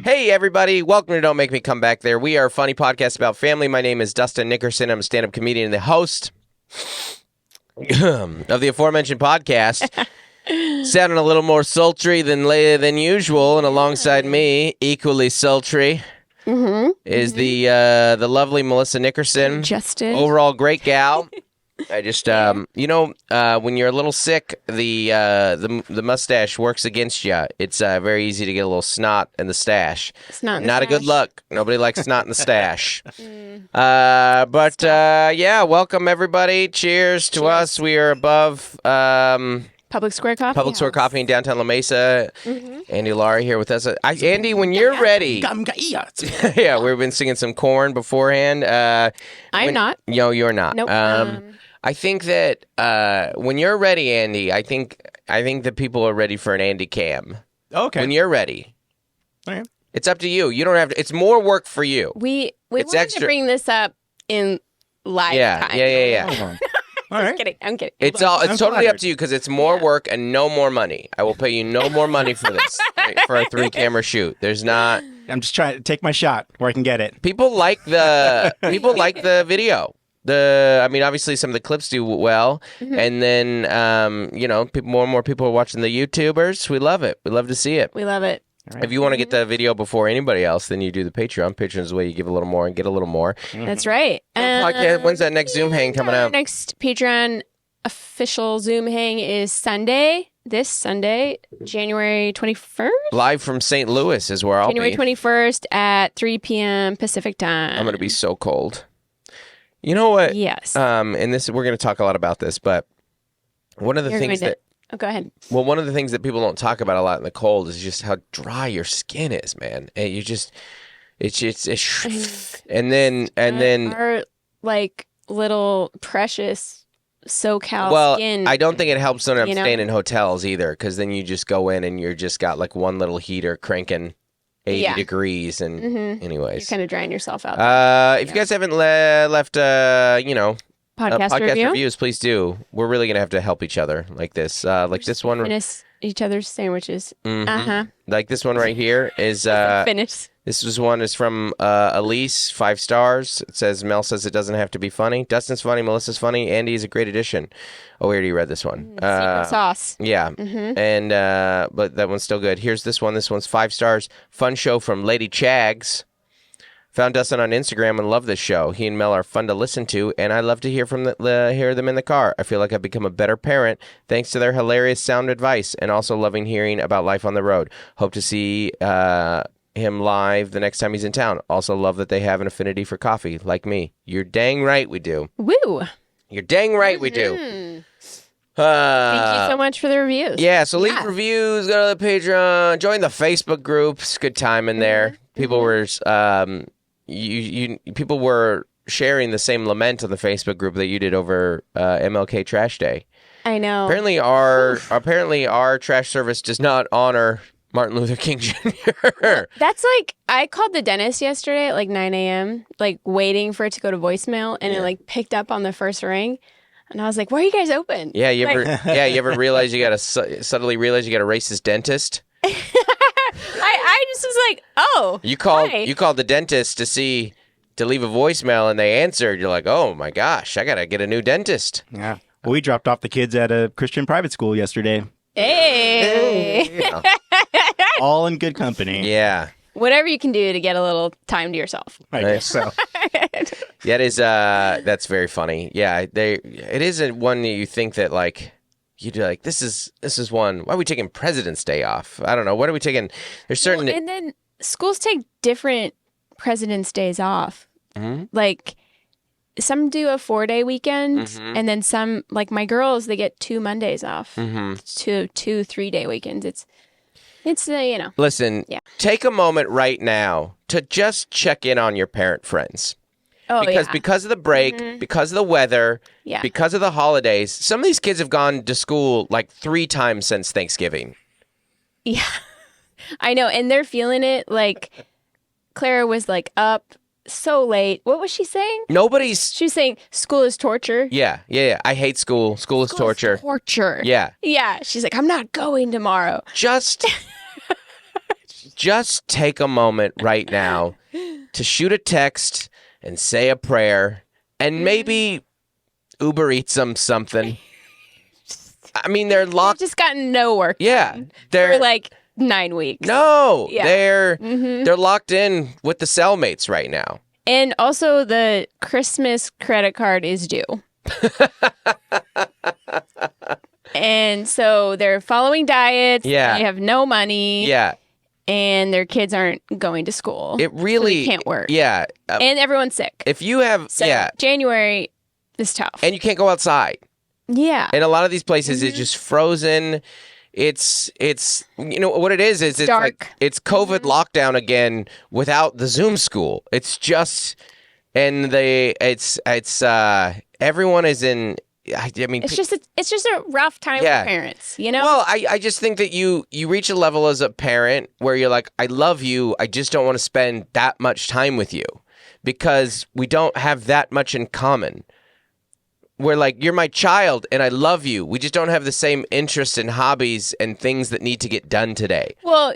Hey, everybody. Welcome to Don't Make Me Come Back There. We are a funny podcast about family. My name is Dustin Nickerson. I'm a stand-up comedian and the host of the aforementioned podcast. Sounding a little more sultry than usual, and alongside me, equally sultry, is the lovely Melissa Nickerson. Justin. Overall great gal. I just, when you're a little sick, the mustache works against you. It's very easy to get a little snot in the stash. Snot in the Not stash. a good look. Nobody likes snot in the stash. Welcome everybody. Cheers to us. We are above Public Square Coffee Public Square House. Coffee in downtown La Mesa. Andy Laurie here with us. Andy, when you're ready. Yeah, we've been singing some Korn beforehand. I'm not. No, you're not. Nope. I think that when you're ready, Andy, I think that people are ready for an Andy Cam. Okay. When you're ready. Okay. It's up to you. You don't have to. It's more work for you. We It's wanted extra- to bring this up in live time. Yeah. All right. I'm kidding. It's I'm totally flattered. up to you because it's more work and no more money. I will pay you no more money for this for a 3-camera shoot. There's not. I'm just trying to take my shot where I can get it. People like the video. Obviously some of the clips do well, and then more and more people are watching the YouTubers. We love it. We love to see it. We love it. Right. If you want to get the video before anybody else, then you do the Patreon. Patreon is the way you give a little more and get a little more. That's right. Podcast, when's that next Zoom hang coming Our out? next Patreon official Zoom hang is this Sunday, January 21st? Live from St. Louis is where I'll January be. 21st at 3 p.m. Pacific time. I'm going to be so cold. You know what? Yes. And this we're going to talk a lot about this, but one of the things that go ahead. Well, one of the things that people don't talk about a lot in the cold is just how dry your skin is, man. And you just, and then our like little precious SoCal skin. Well, I don't think it helps when I'm you know? staying in hotels either, because then you just go in and you're just got like one little heater cranking 80 degrees, and You're anyways. kind of drying yourself out. If you guys haven't left, podcast review? reviews, please do. We're really gonna have to help each other like this. Like this one. Finish each other's sandwiches. Like this one right here is. Finish. This one is from Elise, 5 stars. It says, Mel says it doesn't have to be funny. Dustin's funny. Melissa's funny. Andy is a great addition. Oh, we already read this one. Secret sauce. Yeah. And but that one's still good. Here's this one. This one's 5 stars. Fun show from Lady Chags. Found Dustin on Instagram and love this show. He and Mel are fun to listen to, and I love to hear hear them in the car. I feel like I've become a better parent thanks to their hilarious sound advice, and also loving hearing about life on the road. Hope to see him live the next time he's in town. Also love that they have an affinity for coffee, like me. You're dang right we do. Woo. You're dang right we do. Thank you so much for the reviews. Yeah, so leave reviews, go to the Patreon, join the Facebook groups. Good time in there. People were people were sharing the same lament on the Facebook group that you did over MLK Trash Day. I know. Apparently our trash service does not honor Martin Luther King Jr. That's like, I called the dentist yesterday at like 9 a.m., like waiting for it to go to voicemail, and it like picked up on the first ring. And I was like, why are you guys open? Yeah, you ever realize you got to suddenly realize you got a racist dentist? I just was like, oh. You called the dentist to leave a voicemail, and they answered. You're like, oh my gosh, I got to get a new dentist. Yeah. Well, we dropped off the kids at a Christian private school yesterday. Hey. Yeah. All in good company. Yeah. Whatever you can do to get a little time to yourself. I guess so. That's very funny. Yeah, it isn't one that you think that like you'd be like, this is one. Why are we taking President's Day off? I don't know. What are we taking? There's certain Well, and then schools take different President's Days off. Like some do a 4-day weekend, and then some, like my girls, they get 2 Mondays off. 2 3-day weekends. It's Listen, take a moment right now to just check in on your parent friends. Oh, Because of the break, because of the weather, because of the holidays, some of these kids have gone to school like 3 times since Thanksgiving. Yeah. I know, and they're feeling it. Like Clara was like up so late. What was she saying? She was saying school is torture. Yeah. I hate school. School is torture. Torture. Yeah. Yeah. She's like, I'm not going tomorrow. Just just take a moment right now to shoot a text and say a prayer and maybe Uber Eats them something. I mean, they're locked. They've just gotten no work. Yeah. For like 9 weeks. No. Yeah. They're locked in with the cellmates right now. And also the Christmas credit card is due. And so they're following diets. Yeah. They have no money. Yeah. And their kids aren't going to school. It really so they can't work. Yeah. And everyone's sick. If you have, So January is tough. And you can't go outside. Yeah. In a lot of these places, it's just frozen. It's you know what it is it's dark. Like it's COVID lockdown again without the Zoom school. It's just and everyone is in. I mean, it's just a rough time for parents, you know? Well, I just think that you reach a level as a parent where you're like, I love you. I just don't want to spend that much time with you because we don't have that much in common. We're like, you're my child and I love you. We just don't have the same interests and hobbies and things that need to get done today. Well,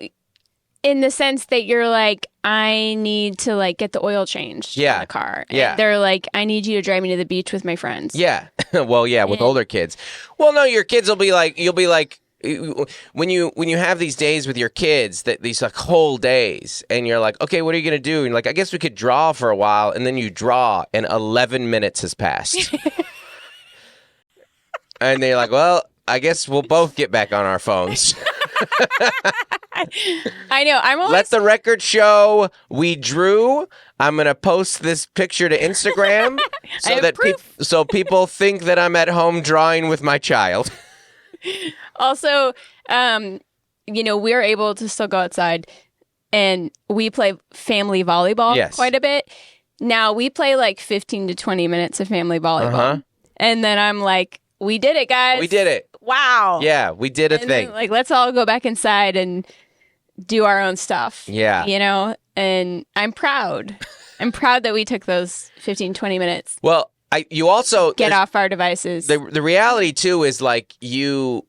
in the sense that you're like, I need to like get the oil changed in the car. Yeah. And they're like, I need you to drive me to the beach with my friends. Yeah. Well, yeah, with older kids. Well, no, your kids will be like, you'll be like, when you have these days with your kids, that these like whole days, and you're like, okay, what are you gonna do? And you're like, I guess we could draw for a while, and then you draw, and 11 minutes has passed, and they're like, well, I guess we'll both get back on our phones. I know. I'm always... Let the record show we drew. I'm gonna post this picture to Instagram so that people think that I'm at home drawing with my child. Also, we're able to still go outside, and we play family volleyball quite a bit. Now we play like 15 to 20 minutes of family volleyball, and then I'm like, "We did it, guys! We did it! Wow! Yeah, we did a thing. Then, like, let's all go back inside and do our own stuff. Yeah, and I'm proud. I'm proud that we took those 15, 20 minutes. Well, you also get off our devices. The reality too is like as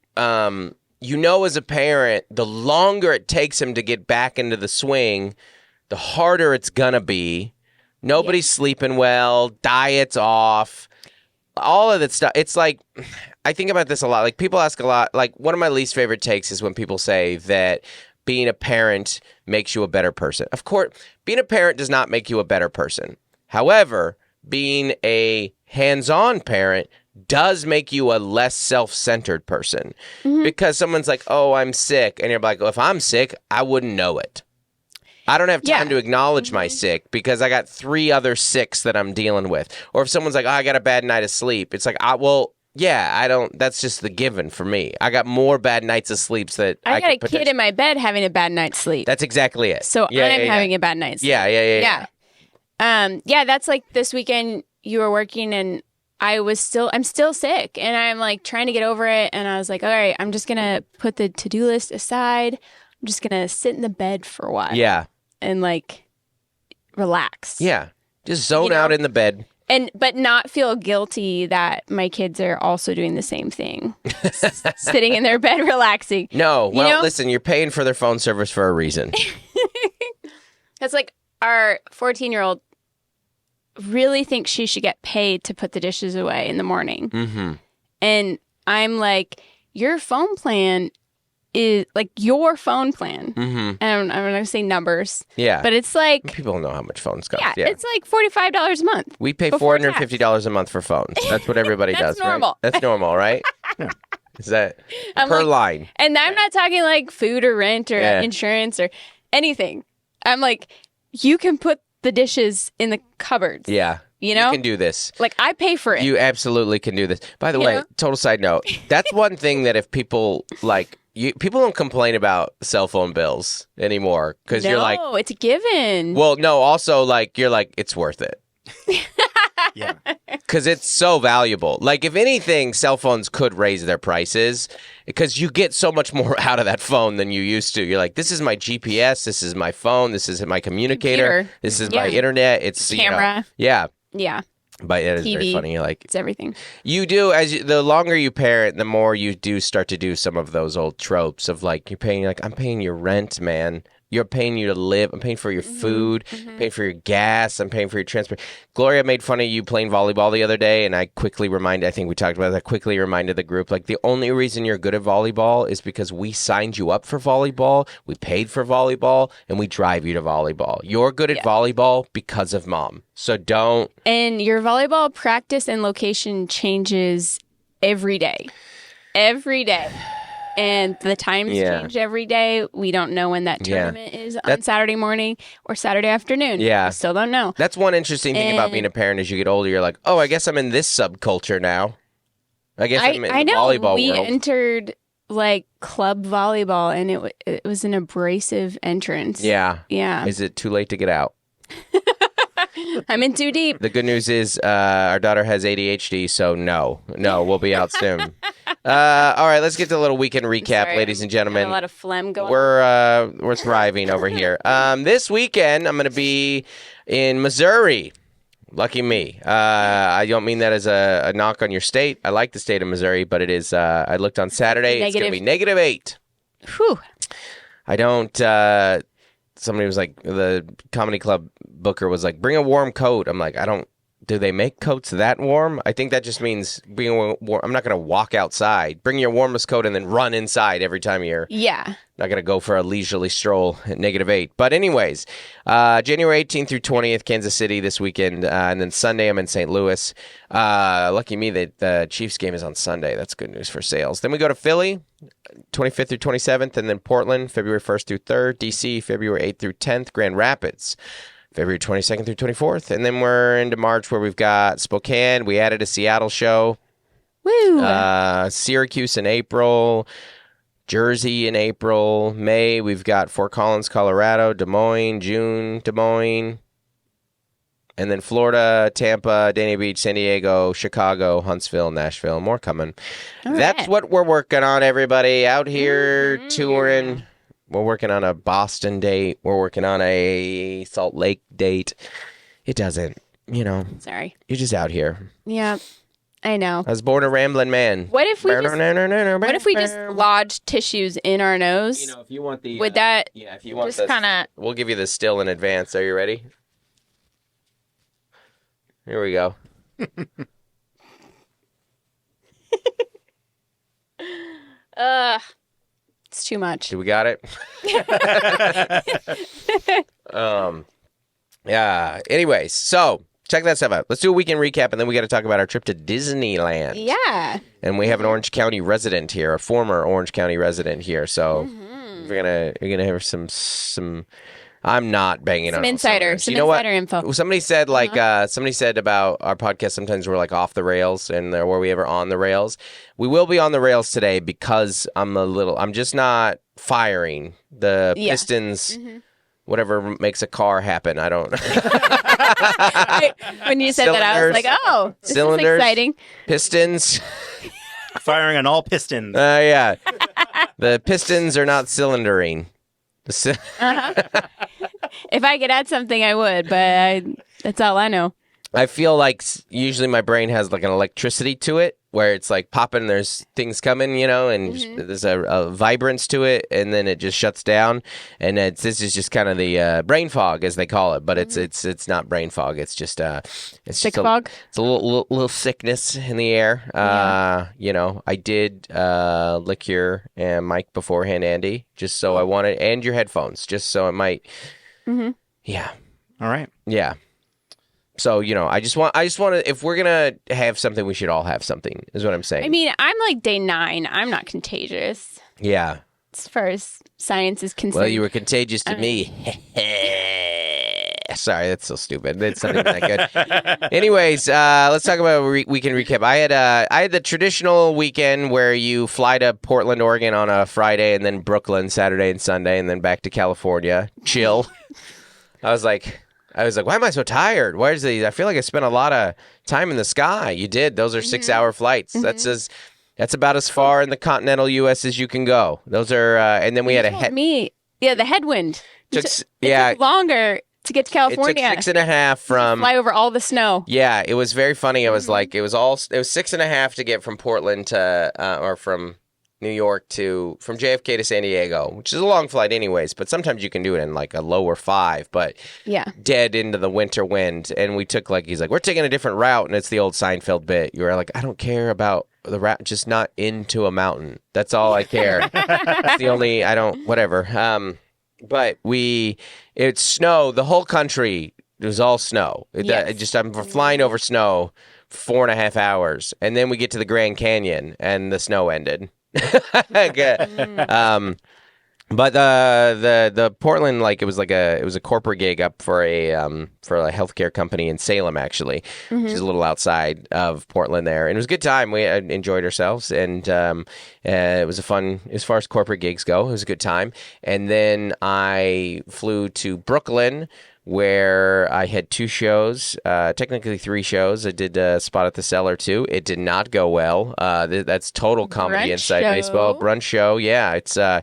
a parent, the longer it takes him to get back into the swing, the harder it's gonna be. Nobody's sleeping well, diet's off, all of that stuff. It's like, I think about this a lot. Like people ask a lot, like one of my least favorite takes is when people say that being a parent makes you a better person. Of course, being a parent does not make you a better person. However, being a hands-on parent does make you a less self-centered person. Because someone's like, oh, I'm sick. And you're like, well, if I'm sick, I wouldn't know it. I don't have time to acknowledge my sick because I got 3 other sicks that I'm dealing with. Or if someone's like, oh, I got a bad night of sleep. It's like, that's just the given for me. I got more bad nights of sleeps that I got a kid in my bed having a bad night's sleep. That's exactly it. So I'm having a bad night's sleep. Yeah. That's like this weekend you were working and I'm still sick and I'm like trying to get over it. And I was like, all right, I'm just going to put the to-do list aside. I'm just going to sit in the bed for a while. Yeah. And like relax. Yeah. Just zone out in the bed. But not feel guilty that my kids are also doing the same thing. Sitting in their bed relaxing. No. Well, listen, you're paying for their phone service for a reason. That's like our 14-year-old really thinks she should get paid to put the dishes away in the morning. Mm-hmm. And I'm like, your phone plan is like your phone plan. Mm-hmm. And I'm not going to say numbers. Yeah. But it's like... People know how much phones cost. Yeah. It's like $45 a month. We pay $450 a month for phones. That's what everybody does, normal. Right? That's normal, right? Is that per line? And I'm not talking like food or rent or insurance or anything. I'm like, you can put the dishes in the cupboards. Yeah. You know? You can do this. Like, I pay for it. You absolutely can do this. By the way, total side note, that's one thing that if people like... people don't complain about cell phone bills anymore because you're like, no, it's a given. Well, no, also like you're like it's worth it. Yeah, because it's so valuable. Like if anything, cell phones could raise their prices because you get so much more out of that phone than you used to. You're like, this is my GPS, this is my phone, this is my communicator, this is my internet. It's camera. Yeah. But it is TV. very funny. Like it's everything. You do the longer you parent, the more you do start to do some of those old tropes of like I'm paying your rent, man. You're paying you to live. I'm paying for your food, paying for your gas. I'm paying for your transport. Gloria made fun of you playing volleyball the other day, and I think we talked about that, quickly reminded the group, like, the only reason you're good at volleyball is because we signed you up for volleyball, we paid for volleyball, and we drive you to volleyball. You're good at volleyball because of Mom. So don't. And your volleyball practice and location changes every day. Every day. And the times change every day. We don't know when that tournament is on Saturday morning or Saturday afternoon. Yeah. We still don't know. That's one interesting thing about being a parent. As you get older, you're like, oh, I guess I'm in this subculture now. I guess I'm in the volleyball we world. entered like club volleyball, and it was an abrasive entrance. Yeah. Yeah. Is it too late to get out? I'm in too deep. The good news is our daughter has ADHD, so no, we'll be out soon. All right, let's get to a little weekend recap, ladies and gentlemen. Got a lot of phlegm going. We're thriving over here. This weekend, I'm going to be in Missouri. Lucky me. I don't mean that as a knock on your state. I like the state of Missouri, but it is. I looked on Saturday. It's going to be -8. Whew. I don't. Somebody was like, the comedy club booker was like, bring a warm coat. I'm like, I don't. Do they make coats that warm? I think that just means being warm. I'm not going to walk outside. Bring your warmest coat and then run inside every time you're not going to go for a leisurely stroll at -8. But anyways, January 18th through 20th, Kansas City this weekend. And then Sunday, I'm in St. Louis. Lucky me that the Chiefs game is on Sunday. That's good news for sales. Then we go to Philly, 25th through 27th. And then Portland, February 1st through 3rd. D.C., February 8th through 10th. Grand Rapids, February 22nd through 24th. And then we're into March where we've got Spokane. We added a Seattle show. Woo! Syracuse in April. Jersey in April. May, we've got Fort Collins, Colorado. Des Moines, June, Des Moines. And then Florida, Tampa, Dania Beach, San Diego, Chicago, Huntsville, Nashville. More coming. All That's right. what we're working on, everybody. Out here touring. We're working on a Boston date. We're working on a Salt Lake date. It doesn't, Sorry. you're just out here. Yeah, I know. I was born a rambling man. What if we just lodged tissues in our nose? If you want the... Would that if you want just kind of... We'll give you the still in advance. Are you ready? Here we go. It's too much. Do we got it? Yeah. Anyways, so check that stuff out. Let's do a weekend recap, and then we got to talk about our trip to Disneyland. Yeah. And we have an Orange County resident here, a former Orange County resident here. So you're gonna have some. I'm not banging on insider info. Somebody said somebody said about our podcast. Sometimes we're like off the rails, and were we ever on the rails? We will be on the rails today because I'm just not firing the pistons. Whatever makes a car happen, I don't. When you said that, I was like, "Oh, this cylinders, is exciting." Pistons. Firing on all pistons. Yeah, the pistons are not cylindering. If I could add something, I would, but that's all I know. I feel like usually my brain has like an electricity to it where it's like popping, there's things coming, and there's a vibrance to it, and then it just shuts down. And this is just kind of the brain fog, as they call it, but it's not brain fog. It's just sick fog. It's a little sickness in the air. I did lick your mic beforehand, Andy, just so I wanted, and your headphones, just so it might. Yeah. All right. Yeah. So, I just want to, if we're going to have something, we should all have something, is what I'm saying. I mean, I'm like day 9. I'm not contagious. Yeah. As far as science is concerned. Well, you were contagious to me. Sorry, that's so stupid. It's not even that good. Anyways, let's talk about a weekend recap. I had the traditional weekend where you fly to Portland, Oregon on a Friday, and then Brooklyn Saturday and Sunday, and then back to California. Chill. I was like, why am I so tired? I feel like I spent a lot of time in the sky. You did. Those are 6-hour flights. That's about as far in the continental U.S. as you can go. Those are, and then we had the headwind. It took longer to get to California. It took 6.5 from fly over all the snow. Yeah, it was very funny. I was like, it was 6.5 to get from Portland to, or from New York from JFK to San Diego, which is a long flight anyways, but sometimes you can do it in like a lower 5, but dead into the winter wind. And we took he's like, we're taking a different route. And it's the old Seinfeld bit. You were like, I don't care about the route, just not into a mountain. That's all I care. That's the only, whatever. But it's snow, the whole country, it was all snow. I'm flying over snow 4.5 hours. And then we get to the Grand Canyon and the snow ended. But the Portland, it was a corporate gig up for a healthcare company in Salem, actually, which is a little outside of Portland there, and it was a good time. We enjoyed ourselves, and it was a fun, as far as corporate gigs go, it was a good time. And then I flew to Brooklyn, where I had 2 shows, technically 3 shows. I did a spot at the Cellar too. It did not go well. That's total comedy inside baseball. Brunch show. Yeah, it's. I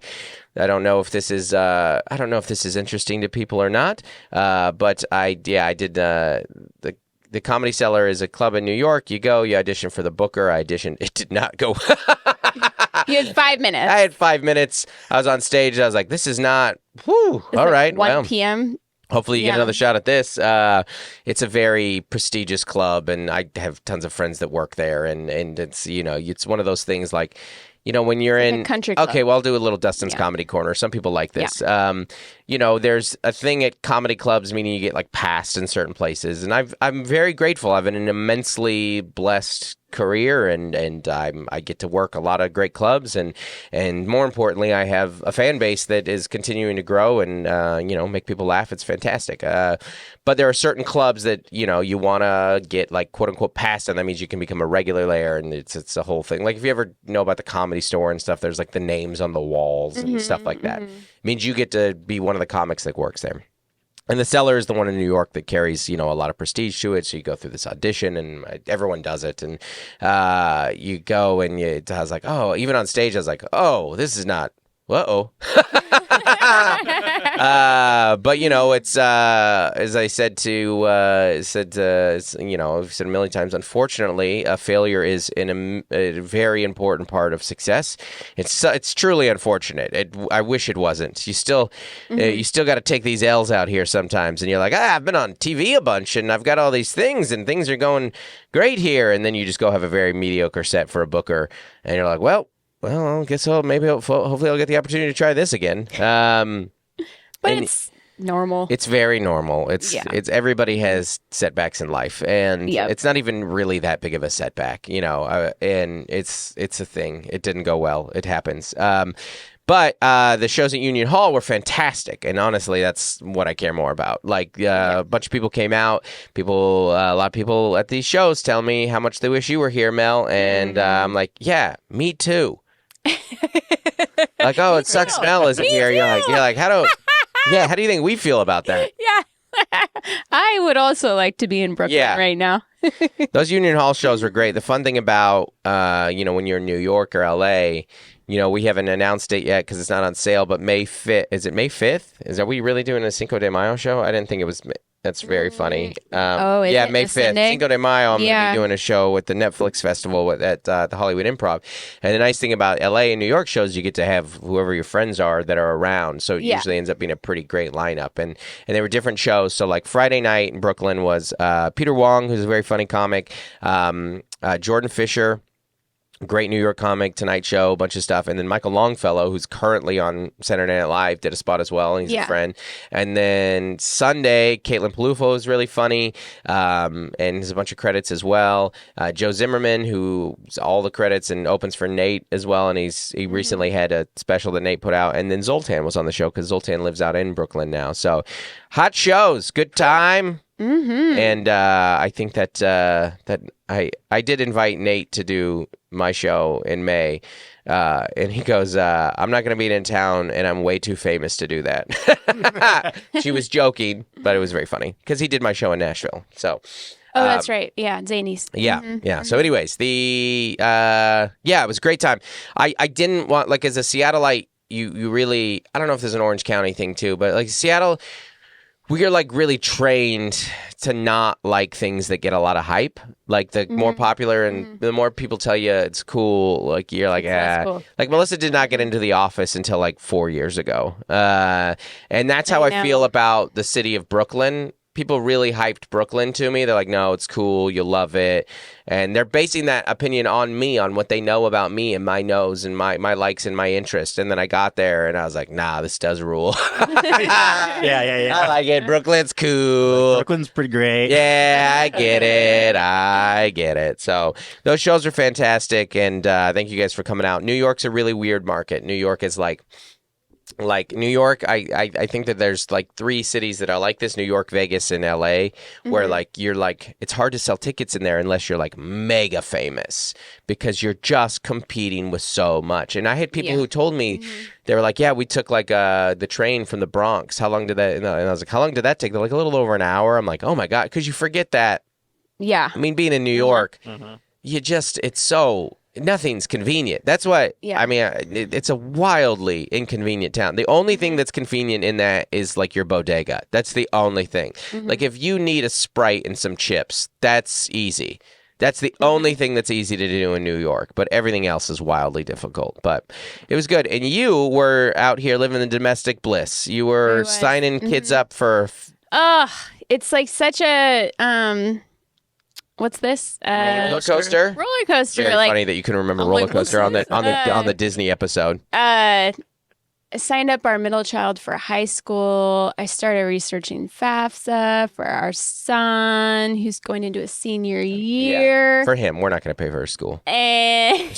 don't know if this is interesting to people or not. But I did the Comedy Cellar is a club in New York. You go, you audition for the booker. I auditioned. It did not go. You had 5 minutes. I had 5 minutes. I was on stage. I was like, this is not. Whew. All right. 1 p.m. Hopefully you get another shot at this. It's a very prestigious club, and I have tons of friends that work there, and it's it's one of those things when you're in a country club. Okay, well, I'll do a little Dustin's Comedy Corner. Some people like this. Yeah. There's a thing at comedy clubs, meaning you get passed in certain places, and I'm very grateful. I've been an immensely blessed career, and I get to work a lot of great clubs, and more importantly, I have a fan base that is continuing to grow and make people laugh. It's fantastic. But there are certain clubs that you want to get quote unquote passed, and that means you can become a regular there, and it's a whole thing. If you ever know about the Comedy Store and stuff, there's the names on the walls and stuff like that. It means you get to be one of the comics that works there. And the Cellar is the one in New York that carries, a lot of prestige to it. So you go through this audition, and everyone does it. And you go, and I was like, oh, even on stage, I was like, oh, this is not. Uh-oh. But it's as I said I've said a million times. Unfortunately, failure is a very important part of success. It's truly unfortunate. I wish it wasn't. You still got to take these L's out here sometimes, and you're like, I've been on TV a bunch, and I've got all these things, and things are going great here, and then you just go have a very mediocre set for a booker, and you're like, well, I guess hopefully I'll get the opportunity to try this again. But it's normal. It's very normal. It's everybody has setbacks in life, and it's not even really that big of a setback, and it's a thing. It didn't go well. It happens. But the shows at Union Hall were fantastic, and honestly, that's what I care more about. A bunch of people came out. A lot of people at these shows tell me how much they wish you were here, Mel, and I'm like, yeah, me too. Oh, it sucks Mel isn't here. You're like, how do you think we feel about that? Yeah. I would also like to be in Brooklyn right now. Those Union Hall shows were great. The fun thing about, when you're in New York or LA, we haven't announced it yet because it's not on sale, but May 5th. Is it May 5th? Are we really doing a Cinco de Mayo show? I didn't think it was. That's very funny. May 5th. Cinco de Mayo, I'm going to be doing a show with the Netflix festival at the Hollywood Improv. And the nice thing about LA and New York shows, you get to have whoever your friends are that are around. So it usually ends up being a pretty great lineup. And there were different shows. So Friday night in Brooklyn was Peter Wong, who's a very funny comic, Jordan Fisher, great New York comic, Tonight Show, a bunch of stuff. And then Michael Longfellow, who's currently on Saturday Night Live, did a spot as well, and he's a friend. And then Sunday, Caitlin Palufo is really funny, and has a bunch of credits as well. Joe Zimmerman, who's all the credits and opens for Nate as well, and he recently had a special that Nate put out. And then Zoltan was on the show because Zoltan lives out in Brooklyn now. So hot shows, good time. And I think that I did invite Nate to do my show in May, and he goes, I'm not going to be in town, and I'm way too famous to do that. She was joking, but it was very funny because he did my show in Nashville. So, that's right. Yeah, Zanies. Yeah. So, anyways, it was a great time. I didn't want as a Seattleite, you really, I don't know if there's an Orange County thing too, but Seattle. we are like really trained to not like things that get a lot of hype. Like the more popular and the more people tell you it's cool, like you're like, cool. Like Melissa did not get into The Office until like 4 years ago. And that's how I feel about the city of Brooklyn. People really hyped Brooklyn to me. They're like, no, it's cool. You'll love it. And they're basing that opinion on me, on what they know about me and my nose and my likes and my interest. And then I got there and I was like, nah, this does rule. Yeah. I like it. Brooklyn's cool. Brooklyn's pretty great. Yeah, I get it. So those shows are fantastic. And thank you guys for coming out. New York's a really weird market. New York is like New York, I think that there's like 3 cities that are like this: New York, Vegas, and LA, where like you're like, it's hard to sell tickets in there unless you're like mega famous, because you're just competing with so much. And I had people who told me, they were like, yeah, we took like the train from the Bronx. How long did that? And I was like, how long did that take? They're like, a little over an hour. I'm like, oh my God, because you forget that. Yeah. I mean, being in New York, you just, it's so. Nothing's convenient. That's what, I mean, it's a wildly inconvenient town. The only thing that's convenient in that is like your bodega. That's the only thing. Like if you need a Sprite and some chips, that's easy. That's the only thing that's easy to do in New York, but everything else is wildly difficult. But it was good. And you were out here living the domestic bliss. You were signing kids up for... it's like such a... What's this? Roller coaster. Roller coaster. Very like, funny that you can remember roller coaster on the Disney episode. I signed up our middle child for high school. I started researching FAFSA for our son, who's going into a senior year. Yeah. For him, we're not going to pay for his school. And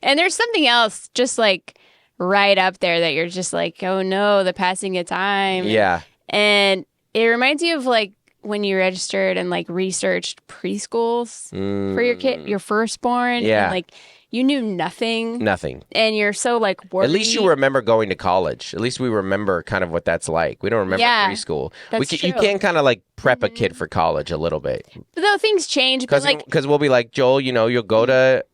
there's something else just like right up there that you're just like, oh no, the passing of time. Yeah. And it reminds you of like when you registered and like researched preschools for your kid, your firstborn. Yeah. And, like you knew nothing. And you're so like worried. At least you remember going to college. At least we remember kind of what that's like. We don't remember preschool. You can kind of like prep a kid for college a little bit. But though things change, because we'll be like, Joel, you'll go to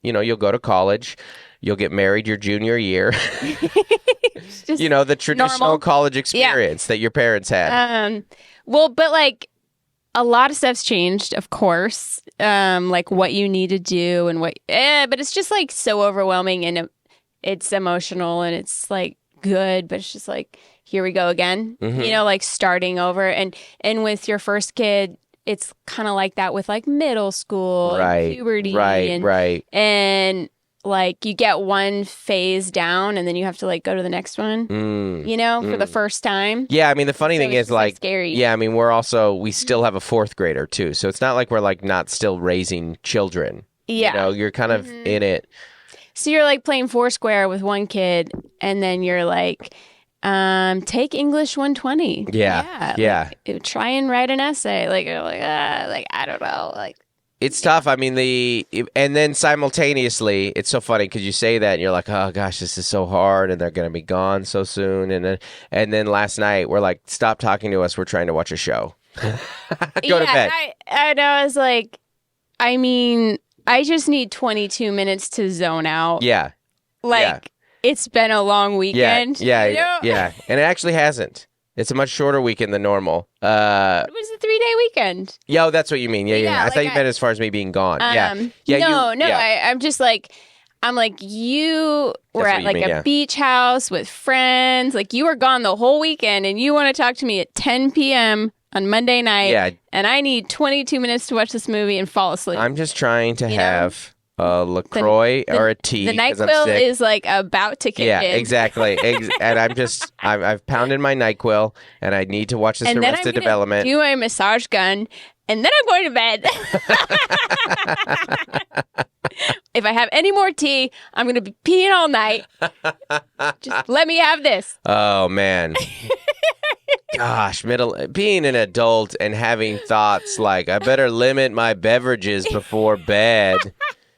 you'll go to college. You'll get married your junior year. The traditional normal college experience that your parents had. Well, but like a lot of stuff's changed, of course. Like what you need to do and but it's just like so overwhelming and it's emotional and it's like good, but it's just like, here we go again, like starting over. And with your first kid, it's kind of like that with like middle school, and puberty, and like you get one phase down and then you have to like go to the next one, for the first time. Yeah, I mean, the funny thing is like, scary. Yeah, I mean, we still have a 4th grader too. So it's not like we're like not still raising children. Yeah. You're kind of in it. So you're like playing Foursquare with one kid and then you're like, take English 120. Yeah. Like, try and write an essay. Like, you're like, I don't know. Like, it's tough. I mean, and then simultaneously, it's so funny because you say that and you're like, oh gosh, this is so hard, and they're going to be gone so soon. And then last night we're like, stop talking to us. We're trying to watch a show. Go to bed. I know. I was like, I mean, I just need 22 minutes to zone out. Yeah. It's been a long weekend. Yeah. And it actually hasn't. It's a much shorter weekend than normal. It was a 3-day weekend. Yeah, that's what you mean. Yeah. I thought you meant as far as me being gone. I'm just like, you were at like a beach house with friends. Like you were gone the whole weekend and you want to talk to me at 10 p.m. on Monday night. Yeah. And I need 22 minutes to watch this movie and fall asleep. I'm just trying to have a LaCroix or a tea. The NyQuil is like about to kick in. Yeah, exactly. And I've pounded my NyQuil and I need to watch this Arrested Development. Do my massage gun and then I'm going to bed. If I have any more tea, I'm going to be peeing all night. Just let me have this. Oh, man. Gosh, being an adult and having thoughts like, I better limit my beverages before bed.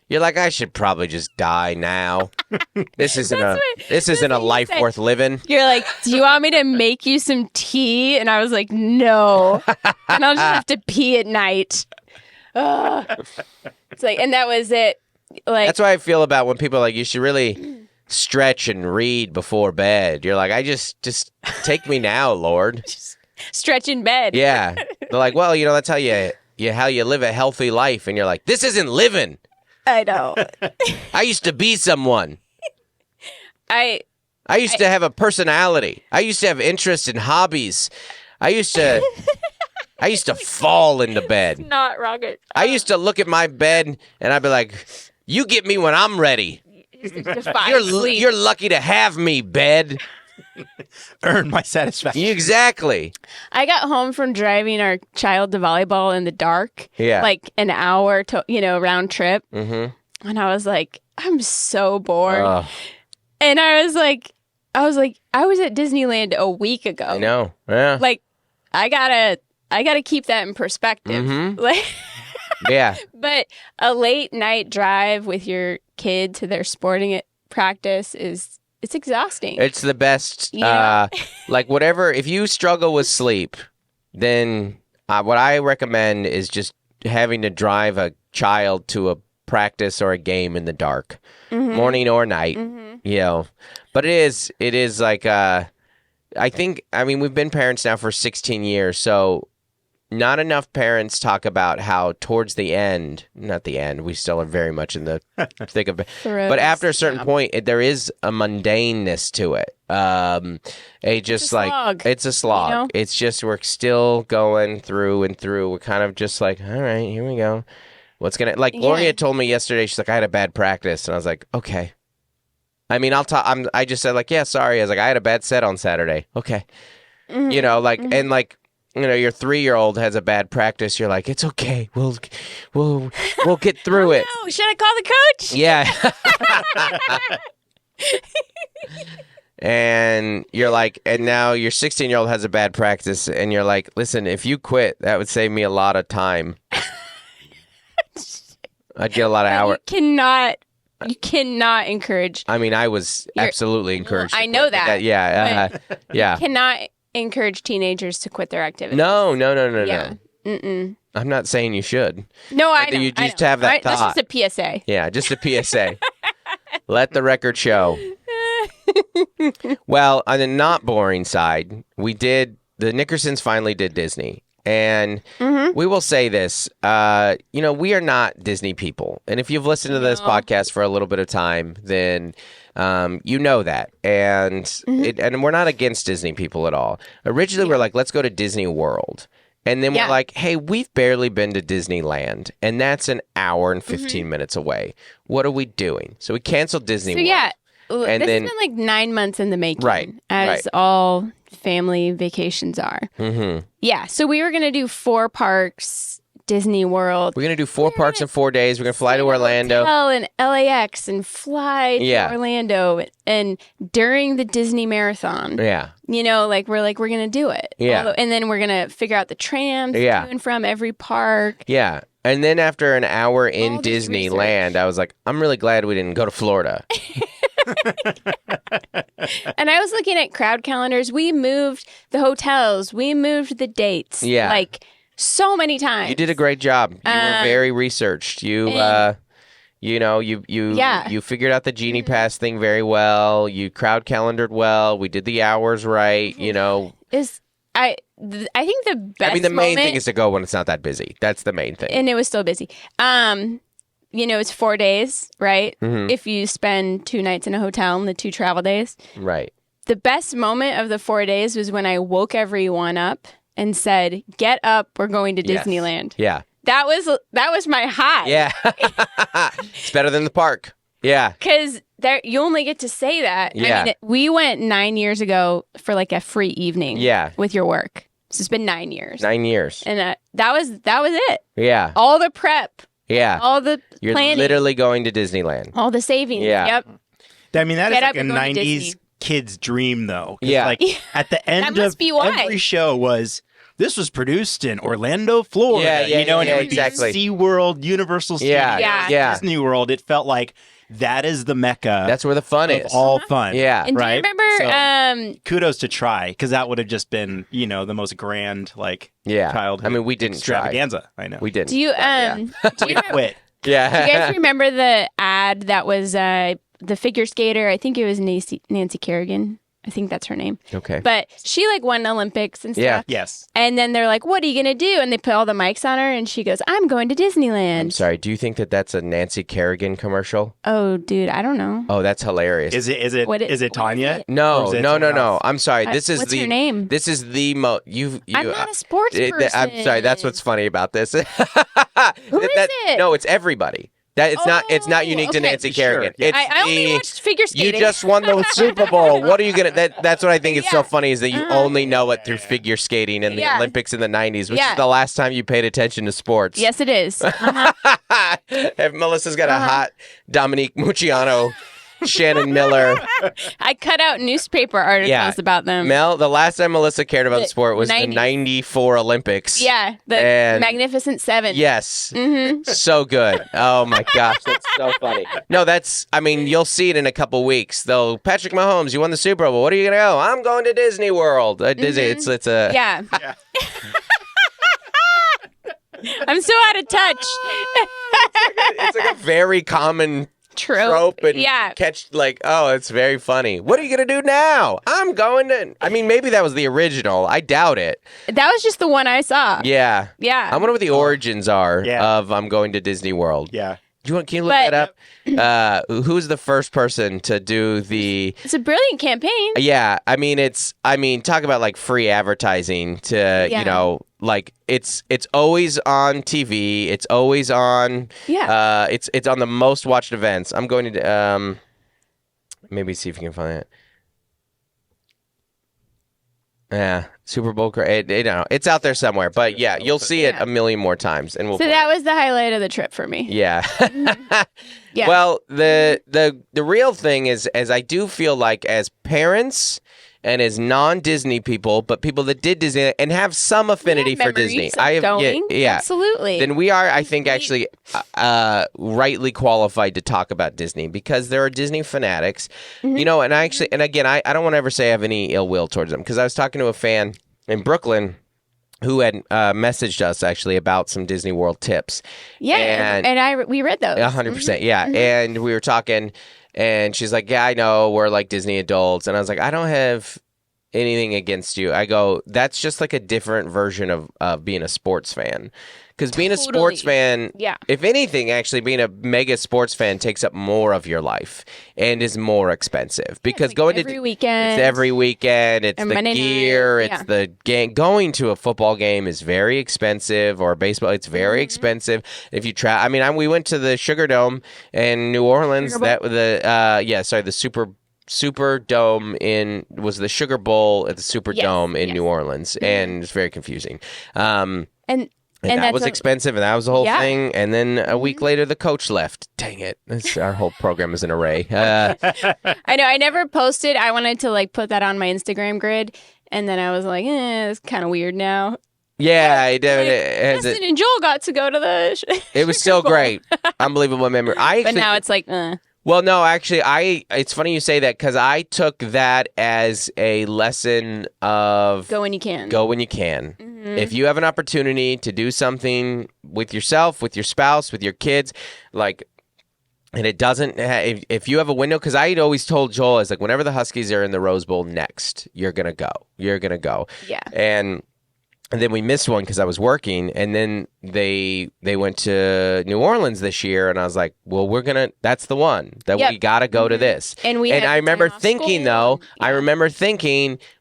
You're like, I should probably just die now. This isn't a life worth living. You're like, do you want me to make you some tea? And I was like, no. And I'll just have to pee at night. It's like, and that was it. Like, that's why I feel about when people are like, you should really stretch and read before bed. You're like, I just take me now, Lord. Stretch in bed. Yeah. They're like, well, that's how you live a healthy life. And you're like, this isn't living. I know. I used to be someone. I used to have a personality. I used to have interests and hobbies. I used to fall into bed. Not rocket. I used to look at my bed and I'd be like, you get me when I'm ready. You're lucky to have me, bed. Earn my satisfaction. Exactly. I got home from driving our child to volleyball in the dark. Yeah. Like an hour to, round trip. Mm-hmm. And I was like, I'm so bored. Oh, And I was like, I was at Disneyland a week ago. I know. Yeah. Like, I gotta keep that in perspective. Mhm. Like, Yeah. but a late night drive with your kid to their sporting practice it's exhausting. It's the best. Yeah. Like whatever. If you struggle with sleep, then what I recommend is just having to drive a child to a practice or a game in the dark, morning or night. But it is like we've been parents now for 16 years, so not enough parents talk about how towards the end, not the end, we still are very much in the thick of it, but after a certain point, there is a mundaneness to it. It's a slog. It's just, we're still going through and through. We're kind of just like, all right, here we go. What's going to, like Gloria told me yesterday, she's like, I had a bad practice. And I was like, okay. I mean, I just said like, yeah, sorry. I was like, I had a bad set on Saturday. Okay. And your 3-year-old has a bad practice. You're like, it's okay. We'll get through it. No, should I call the coach? Yeah. And you're like, and now your 16-year-old has a bad practice. And you're like, listen, if you quit, that would save me a lot of time. I'd get a lot of hours. You cannot encourage. I mean, I was absolutely encouraged. I know that. Yeah. You cannot encourage teenagers to quit their activities. No. Yeah. Mm-mm. I'm not saying you should. No, I know. You just have that thought. That's just a PSA. Yeah, just a PSA. Let the record show. Well, on the not boring side, the Nickersons finally did Disney. And we will say this, we are not Disney people. And if you've listened to this podcast for a little bit of time, then you know that. And and we're not against Disney people at all. Originally, we're like, let's go to Disney World. And then we're like, hey, we've barely been to Disneyland. And that's an hour and 15 minutes away. What are we doing? So we canceled Disney World. Yeah, and this has been like 9 months in the making. Right. As all family vacations are. Mm-hmm. Yeah, so we were going to do 4 parks, Disney World. We're going to do 4 parks in 4 days. We're going to fly to Orlando. Hotel in LAX and fly to Orlando. And during the Disney marathon, we're going to do it. Yeah. And then we're going to figure out the trams to and from every park. Yeah. And then after an hour in Disneyland, research. I was like, I'm really glad we didn't go to Florida. And I was looking at crowd calendars. We moved the hotels. We moved the dates. Yeah. Like so many times. You did a great job. You were very researched. You figured out the Genie Pass thing very well. You crowd calendared well. We did the hours right. I think the best. The main thing is to go when it's not that busy. That's the main thing. And it was still busy. It's 4 days, right? Mm-hmm. If you spend 2 nights in a hotel and the 2 travel days. Right. The best moment of the 4 days was when I woke everyone up and said, "Get up, we're going to Disneyland." Yeah. That was my high. Yeah. It's better than the park. Yeah. Because you only get to say that. Yeah. I mean, we went 9 years ago for like a free evening. Yeah. With your work. So it's been 9 years. 9 years. And that was it. Yeah. All the prep. Yeah. All the You're planning. literally going to Disneyland. All the savings. Yeah. Yep. I mean, that Get is up like a and go to 90s Disney. kid's dream, though. 'Cause, Yeah. Like, at the end That must of be why. every show was, this was produced in Orlando, Florida. Yeah, and it would exactly. be SeaWorld, Universal Studios, Yeah. Disney World. It felt like that is the mecca That's where the fun of is. all fun. Yeah. And right? do you remember? Kudos to try, because that would have just been, the most grand, childhood I mean, we didn't try. extravaganza. I know. We didn't. do you We quit. do Yeah. you guys remember the ad that was the figure skater. I think it was Nancy Kerrigan. I think that's her name. Okay. But she like won Olympics and stuff. Yeah. Yes. And then they're like, what are you going to do? And they put all the mics on her and she goes, I'm going to Disneyland. I'm sorry. Do you think that that's a Nancy Kerrigan commercial? Oh, dude, I don't know. Oh, that's hilarious. Is it Tanya? No. Or is it someone else? I'm sorry. This is what's the her name? This is the I'm not a sports person. I'm sorry. That's what's funny about this. Who is it? No, it's everybody. That it's not unique to okay. Nancy Kerrigan. Sure, yeah. It's I only watched figure skating. You just won the Super Bowl. What are you gonna? That's what I think is so funny is that you only know it through figure skating and the Olympics in the '90s, which is the last time you paid attention to sports. Yes, it is. If Melissa's got a hot Dominique Mucciano, Shannon Miller. I cut out newspaper articles about them. Mel, the last time Melissa cared about the sport was 90s. the '94 Olympics. Yeah, the Magnificent Seven. Yes. So good. Oh my gosh, that's so funny. No, you'll see it in a couple weeks. Though Patrick Mahomes, you won the Super Bowl. What are you gonna go? I'm going to Disney World. Disney. It's a Yeah. I'm so out of touch. it's like a very common trope and catch it's very funny. What are you gonna do now? I'm going to. I mean, maybe that was the original. I doubt it. That was just the one I saw. Yeah. Yeah. I wonder what the origins are Yeah. of I'm going to Disney World. Yeah. Can you look that up? Who's the first person to do the? It's a brilliant campaign. Yeah, talk about like free advertising to it's always on TV. It's always on. Yeah. It's on the most watched events. I'm going to maybe see if you can find it. Yeah, Super Bowl. I don't know. It's out there somewhere, but yeah, you'll see it a million more times, and we'll. So that was the highlight of the trip for me. Yeah. Yeah. Well, the real thing is, as I do feel like as parents and as non-Disney people, but people that did Disney and have some affinity for Disney, Absolutely. Then we are, I think, actually rightly qualified to talk about Disney because there are Disney fanatics, and again, I don't want to ever say I have any ill will towards them because I was talking to a fan in Brooklyn who had messaged us actually about some Disney World tips. Yeah, and we read those. 100%, yeah. And we were talking, and she's like, yeah, I know, we're like Disney adults. And I was like, I don't have anything against you. I go, that's just like a different version of being a sports fan. Because being a sports fan, if anything, actually being a mega sports fan takes up more of your life and is more expensive. Because going every weekend. It's every weekend. It's the Monday gear. night. It's the game. Going to a football game is very expensive, or baseball. It's very expensive. If you try, we went to the Sugar Dome in New Orleans. The Super Dome was the Sugar Bowl at the Super Dome in New Orleans, and it's very confusing. And that was expensive, and that was the whole thing. And then a week later, the coach left. Dang it. Our whole program is an array. I know. I never posted. I wanted to put that on my Instagram grid. And then I was like, it's kind of weird now. Yeah, I did. Dustin and Joel got to go to the It was so great. Unbelievable memory. But now it's like, Well, no, actually, it's funny you say that because I took that as a lesson of go when you can. Go when you can. If you have an opportunity to do something with yourself, with your spouse, with your kids, and it doesn't, if you have a window, because I had always told Joel, I was like, whenever the Huskies are in the Rose Bowl next, you're going to go. You're going to go. Yeah. And then we missed one because I was working, and then they went to New Orleans this year, and I was like, well, that's the one that we got to go to this. And I remember thinking,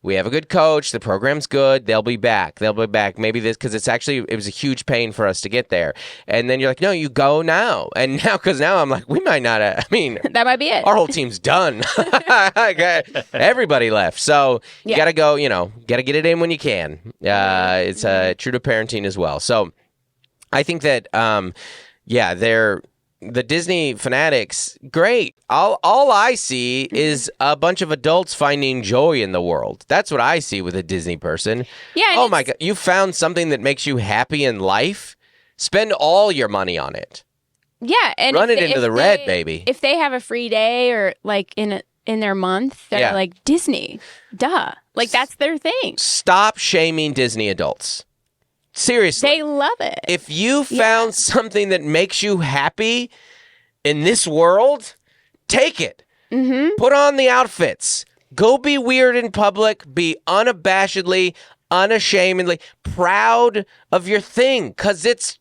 we have a good coach, the program's good, they'll be back. Maybe because it was a huge pain for us to get there. And then you're like, no, you go now. And now I'm like, we might not, that might be it. Our whole team's done. Everybody left. So you got to go, got to get it in when you can. It's true to parenting as well. So I think that, they're the Disney fanatics. Great. All I see is a bunch of adults finding joy in the world. That's what I see with a Disney person. Yeah. Oh my God. You found something that makes you happy in life? Spend all your money on it. Yeah. And run it into the red, baby. If they have a free day or in their month, they're like, Disney, duh. That's their thing. Stop shaming Disney adults. Seriously. They love it. If you found something that makes you happy in this world, take it. Put on the outfits. Go be weird in public. Be unabashedly, unashamedly proud of your thing, because it's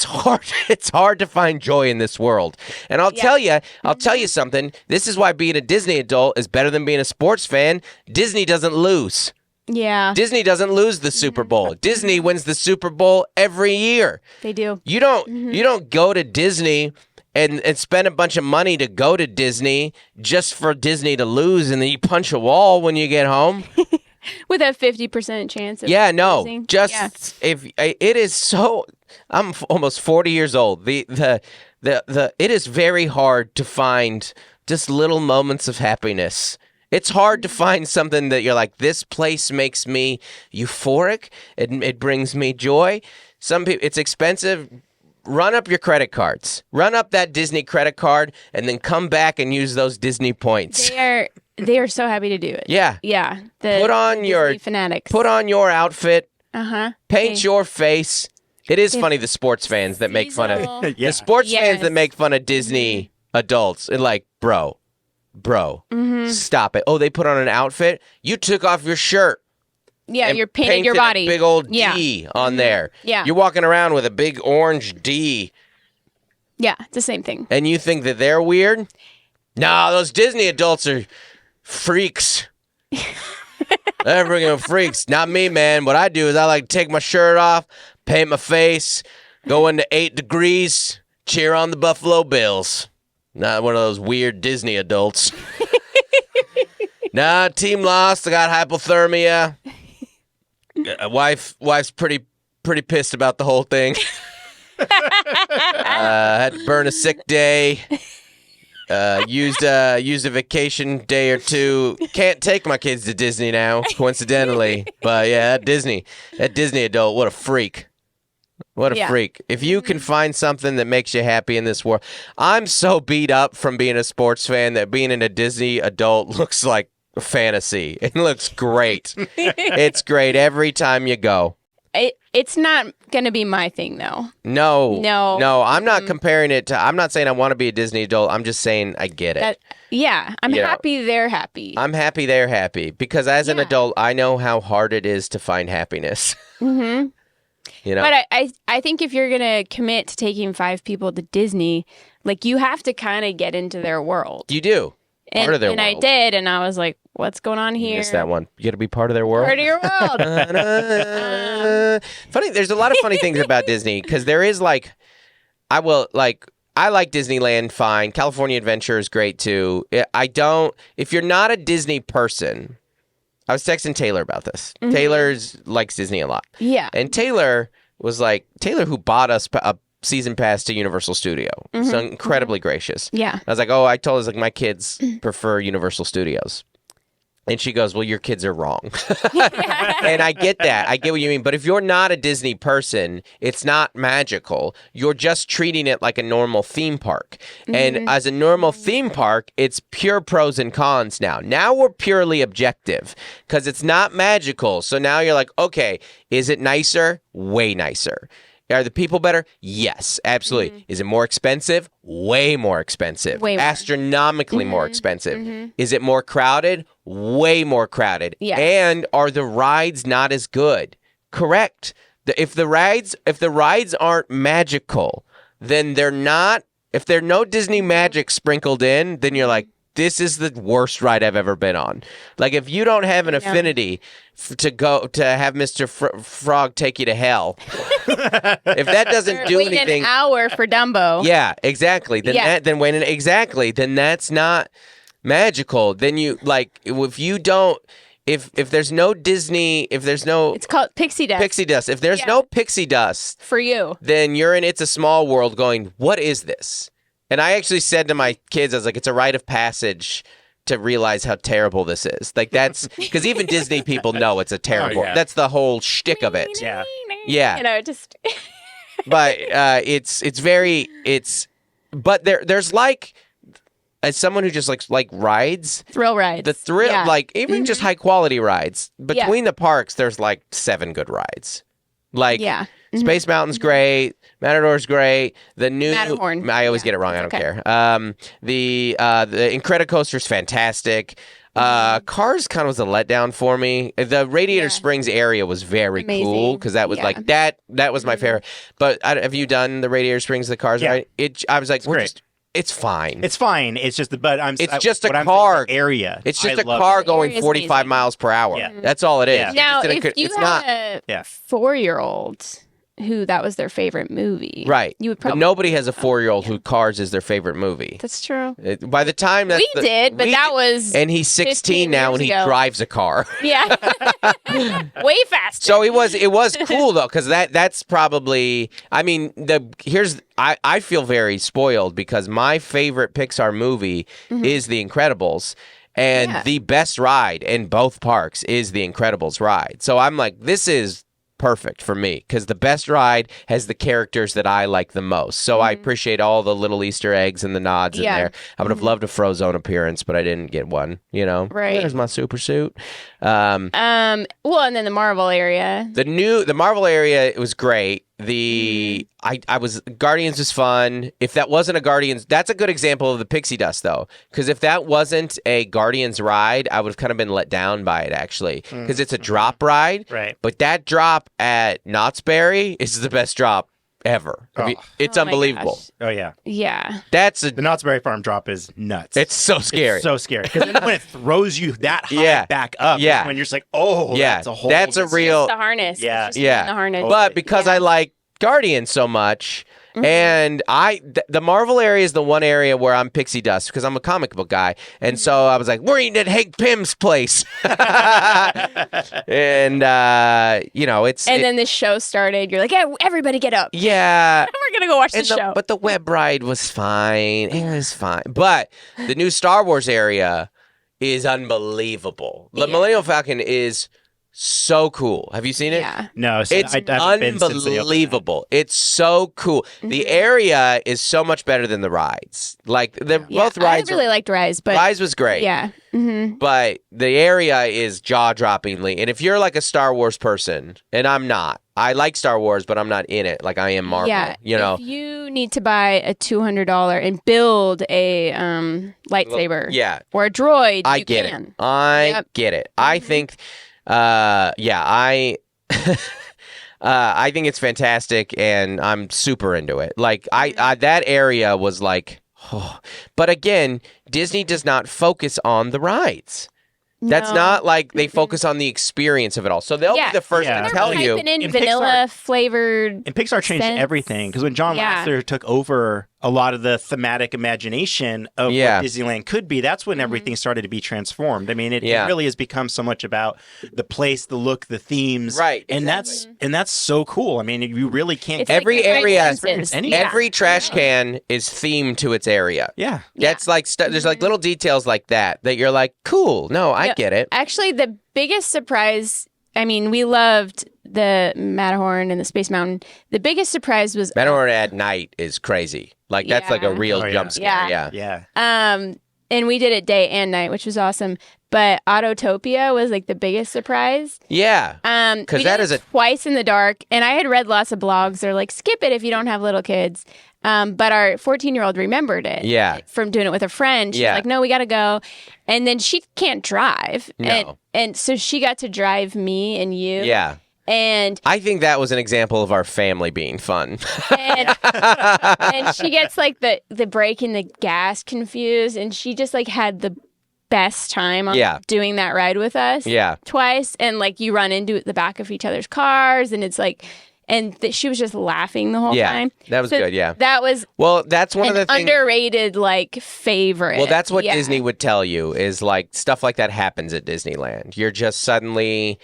hard. It's hard to find joy in this world. And I'll tell you something. This is why being a Disney adult is better than being a sports fan. Disney doesn't lose. Yeah. Disney doesn't lose the Super Bowl. Disney wins the Super Bowl every year. They do. You don't go to Disney and spend a bunch of money to go to Disney just for Disney to lose, and then you punch a wall when you get home. With a 50% chance of losing. If it is so, I'm almost 40 years old. It is very hard to find just little moments of happiness. It's hard to find something that you're like, this place makes me euphoric. It brings me joy. Some people, it's expensive. Run up your credit cards. Run up that Disney credit card, and then come back and use those Disney points. They are so happy to do it. Yeah. Yeah. Put on your fanatics. Put on your outfit. Paint Okay. your face. It is funny, the sports fans that make fun of the sports fans that make fun of Disney adults. And like, bro, stop it. Oh, they put on an outfit. You took off your shirt. Yeah, and you're painting your painted body. a big old D on there. Yeah. You're walking around with a big orange D. Yeah, it's the same thing. And you think that they're weird? Nah, those Disney adults are freaks. They're freaking freaks. Not me, man. What I do is I like to take my shirt off, paint my face, go into 8 degrees, cheer on the Buffalo Bills. Not one of those weird Disney adults. Nah, team lost. I got hypothermia. Wife's pretty pissed about the whole thing. Had to burn a sick day. Used a vacation day or two. Can't take my kids to Disney now, coincidentally. But yeah, that Disney adult, what a freak. What a freak. If you can find something that makes you happy in this world. I'm so beat up from being a sports fan that being in a Disney adult looks like a fantasy. It looks great. It's great every time you go. It's not going to be my thing, though. No. I'm not comparing it to. I'm not saying I want to be a Disney adult. I'm just saying I get it. I'm happy they're happy. I'm happy they're happy because as an adult, I know how hard it is to find happiness. Mm-hmm. You know? But I think if you're going to commit to taking 5 people to Disney, like you have to kind of get into their world. You do. Part of their world. I did, and I was like, what's going on here? You missed that one. You got to be part of their world. Part of your world. Funny. There's a lot of funny things about Disney because there is like, I like Disneyland fine. California Adventure is great too. If you're not a Disney person, I was texting Taylor about this. Mm-hmm. Taylor likes Disney a lot. Yeah. And Taylor who bought us a season pass to Universal Studio. Mm-hmm. So incredibly gracious. Yeah. I was like, I told her, like, my kids prefer Universal Studios. And she goes, well, your kids are wrong. And I get that. I get what you mean. But if you're not a Disney person, it's not magical. You're just treating it like a normal theme park. Mm-hmm. And as a normal theme park, it's pure pros and cons now. Now we're purely objective because it's not magical. So now you're like, okay, is it nicer? Way nicer. Are the people better? Yes, absolutely. Mm-hmm. Is it more expensive? Way more expensive. Way more. Astronomically more expensive. Mm-hmm. Is it more crowded? Way more crowded. Yeah. And are the rides not as good? Correct. If the rides aren't magical, then they're not. If there's no Disney magic sprinkled in, then you're like, this is the worst ride I've ever been on. Like, if you don't have an affinity to have Mr. Frog take you to hell, if that doesn't do anything, an hour for Dumbo. Yeah, exactly. Then that's not magical. Then you if there's no Disney, It's called Pixie Dust. Pixie Dust. If there's no Pixie Dust for you, then you're in It's a Small World going, what is this? And I actually said to my kids, I was like, it's a rite of passage to realize how terrible this is. Like, that's because even Disney people know it's a terrible. That's the whole shtick of it. Yeah. You know, just. But but there's like, as someone who just like rides, Thrill rides. the thrill, like even just high quality rides between the parks, there's like 7 good rides. Like, Space Mountain's great. Matador's great. The new Matterhorn. I always get it wrong. I don't care. The Incredicoaster's fantastic. Cars kind of was a letdown for me. The Radiator Springs area was very cool because that was like that was my favorite. But have you done the Radiator Springs, the Cars ride? I was like, it's fine. It's fine. It's just it's just a car area. It's just a car going 45 miles per hour. Yeah. That's all it is. Yeah. Now, if you had a 4-year-old who that was their favorite movie, right? You would probably. But nobody has a 4-year-old who Cars is their favorite movie. That's true. By the time that we did, but that was. And he's 16 now, and he drives a car. Yeah, way faster. So it was cool though, because that's probably. I mean, I feel very spoiled because my favorite Pixar movie is The Incredibles. And the best ride in both parks is the Incredibles ride. So I'm like, this is perfect for me because the best ride has the characters that I like the most. So I appreciate all the little Easter eggs and the nods in there. I would have loved a Frozone appearance, but I didn't get one. Right? There's my super suit. Well, and then the Marvel area. The Marvel area, it was great. Guardians was fun. If that wasn't a Guardians, that's a good example of the pixie dust though, because if that wasn't a Guardians ride, I would have kind of been let down by it actually, because it's a drop ride. Right. But that drop at Knott's Berry is the best drop ever. It's unbelievable. Oh yeah. Yeah. The Knott's Berry Farm drop is nuts. It's so scary. It's so scary because then when it throws you that high back up, when you're just like, that's a whole. That's a real. The harness. Yeah. The harness. But because I like Guardians so much. And the Marvel area is the one area where I'm pixie dust because I'm a comic book guy. And so I was like, we're eating at Hank Pym's place. And, then the show started. You're like, yeah, everybody get up. Yeah. We're going to go watch the show. But the web ride was fine. It was fine. But the new Star Wars area is unbelievable. The Millennium Falcon is so cool. Have you seen it? Yeah. No, it's unbelievable. It's so cool. The area is so much better than the rides. Like both rides. I really liked Rise, but Rise was great. Yeah. But the area is jaw-droppingly. And if you're like a Star Wars person, and I'm not, I like Star Wars, but I'm not in it like I am Marvel. Yeah. If you need to buy a $200 and build a lightsaber, or a droid, I get it. I get it. I think. I think it's fantastic, and I'm super into it. Like I that area was like, but again, Disney does not focus on the rides. That's not like they focus on the experience of it all. So they'll be the first to tell you. In vanilla flavored. And Pixar changed everything because when John Lasseter took over a lot of the thematic imagination of what Disneyland could be, that's when everything started to be transformed. I mean, it really has become so much about the place, the look, the themes, right? And that's so cool. I mean, you really can't. It's every area, every trash can is themed to its area. Yeah, that's like there's like little details like that you're like, cool. No, I get it. Actually, the biggest surprise. I mean, we loved the Matterhorn and the Space Mountain. The biggest surprise was Matterhorn at night is crazy. Like that's like a real jump scare. Yeah. And we did it day and night, which was awesome. But Autotopia was like the biggest surprise. Yeah. Because that is twice in the dark. And I had read lots of blogs. They're like, skip it if you don't have little kids. But our 14-year-old remembered it. Yeah. From doing it with a friend. She's like, no, we got to go. And then she can't drive. No. And so she got to drive me and you. Yeah. And I think that was an example of our family being fun. and she gets like the brake and the gas confused, and she just like had the best time on doing that ride with us. Yeah. Twice, and like you run into the back of each other's cars, and it's like, and she was just laughing the whole time. That was good. Yeah. That was that's one of the things, underrated like favorite. Well, that's what Disney would tell you is like stuff like that happens at Disneyland. You're just suddenly.